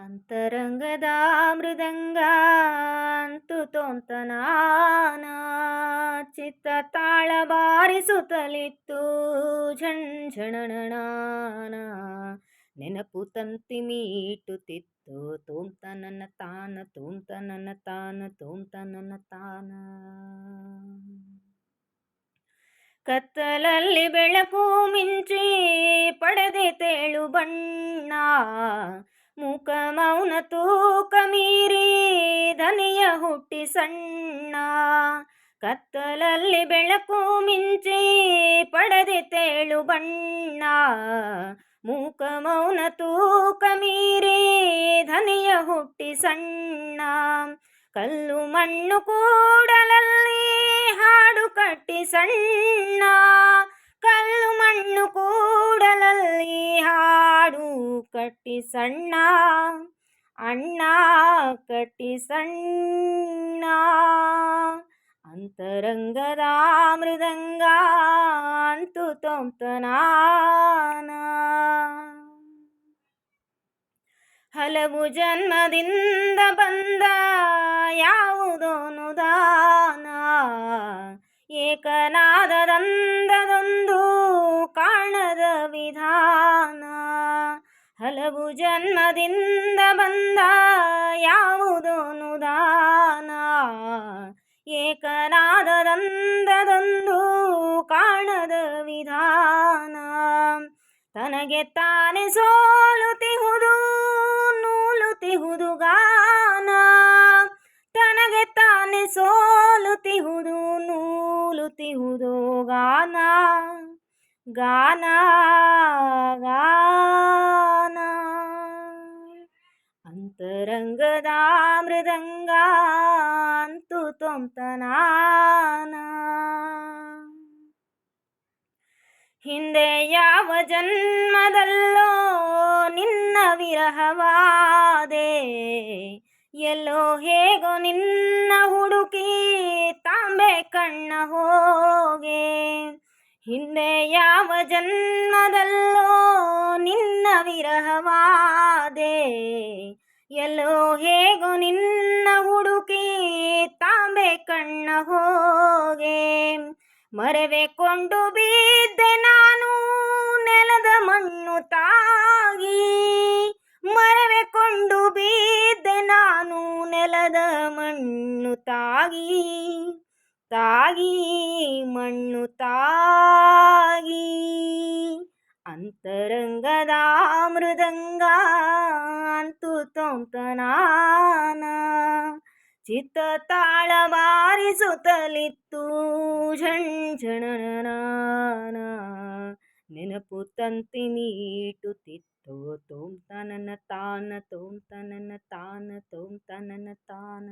ಅಂತರಂಗದ ಮೃದಂಗ ಅಂತು ತೋಂತನಾನ ಚಿತ್ತ ತಾಳ ಬಾರಿಸುತ್ತಲಿತ್ತು ಝಣಝಣನಾನ ನೆನಪು ತಂತಿ ಮೀಟುತ್ತಿತ್ತು ತೋಂತ ನನ್ನ ತಾನ ತೋಂತ ನನ್ನ ತಾನ ತೋಂತ ನನ್ನ ತಾನ. ಕತ್ತಲಲ್ಲಿ ಬೆಳಕು ಮಿಂಚಿ ಪಡೆದೆ ತೇಳು ಬಣ್ಣ ಮೂಕ ಮೌನ ತೂಕ ಮೀರಿ ಧನಿಯ ಹುಟ್ಟಿ ಸಣ್ಣ. ಕತ್ತಲಲ್ಲಿ ಬೆಳಕು ಮಿಂಚಿ ಪಡೆದೆ ತೇಳು ಬಣ್ಣ ಮೂಕ ಮೌನ ತೂಕ ಮೀರಿ ಧನಿಯ ಹುಟ್ಟಿ ಸಣ್ಣ. ಕಲ್ಲು ಮಣ್ಣು ಕೂಡಲಲ್ಲಿ ಹಾಡು ಕಟ್ಟಿ ಸಣ್ಣ ಕಲ್ಲು ಮಣ್ಣು ಕೂಡಲಲ್ಲಿ ಹಾಡು ಕಟ್ಟಿ ಸಣ್ಣ ಅಣ್ಣ ಕಟ್ಟಿ ಸಣ್ಣ. ಅಂತರಂಗದ ಮೃದಂಗ ಅಂತು ತೋಂತನಾನ ಹಲವು ಜನ್ಮದಿಂದ ಬಂದ ಯಾವುದೋನು ದಾನ ಏಕನಾದದಂದದೊಂದು ಕಾಣದ ವಿಧಾನ. ಹಲವು ಜನ್ಮದಿಂದ ಬಂದ ಯಾವುದೋನು ದಾನ ಏಕನಾದದಂದದೊಂದು ಕಾಣದ ವಿಧಾನ. ತನಗೆ ತಾನೆ ಸೋಲುತ್ತಿಹುದು ನೂಲುತ್ತಿಹುದು ಗಾನ ತನಗೆ ತಾನೆ ಸೋಲುತ್ತಿಹುದು ನೂಲುತ್ತಿಹುದು ಗಾನ ಗಾನ ಗಾನ. ಅಂತರಂಗದ ಮೃದಂಗ ಅಂತು ತೋಂತನಾನ ಹಿಂದೆ ಯಾವ ಜನ್ಮದಲ್ಲೋ ನಿನ್ನ ವಿರಹವಾದೆ ಎಲ್ಲೋ ಹೇಗೋ ನಿನ್ನ ಹುಡುಕಿ ತಾಂಬೆ ಕಣ್ಣ ಹೋಗೆ. ಹಿಂದೆ ಯಾವ ಜನ್ಮದಲ್ಲೋ ನಿನ್ನ ವಿರಹವಾದೆ ಎಲ್ಲೋ ಹೇಗೋ ನಿನ್ನ ಹುಡುಕಿ ತಾಂಬೆ ಕಣ್ಣ ಹೋಗೆ. ಮರವೆ ಕೊಂಡು ಬಿದ್ದೆ ನಾನು ನೆಲದ ಮಣ್ಣು ತಾಗಿ ಮರವೆ ಕೊಂಡು ಬಿದ್ದೆ ನಾನು ನೆಲದ ಮಣ್ಣು ತಾಗಿ ತಾಗಿ ಮಣ್ಣು ತಾಗಿ. ಅಂತರಂಗದ ಮೃದಂಗ ಅಂತು ತೋಂತನಾನ ಚಿತ್ತ ತಾಳ ಬಾರಿಸುತ್ತಲಿತ್ತು ಝಣಝಣನಾನ ನೆನಪು ತಂತಿ ಮೀಟುತ್ತಿತ್ತು ತೋಂತ ನನ್ನ ತಾನ ತೋಂತ ನನ್ನ ತಾನ ತೋಂತ ನನ್ನ ತಾನ.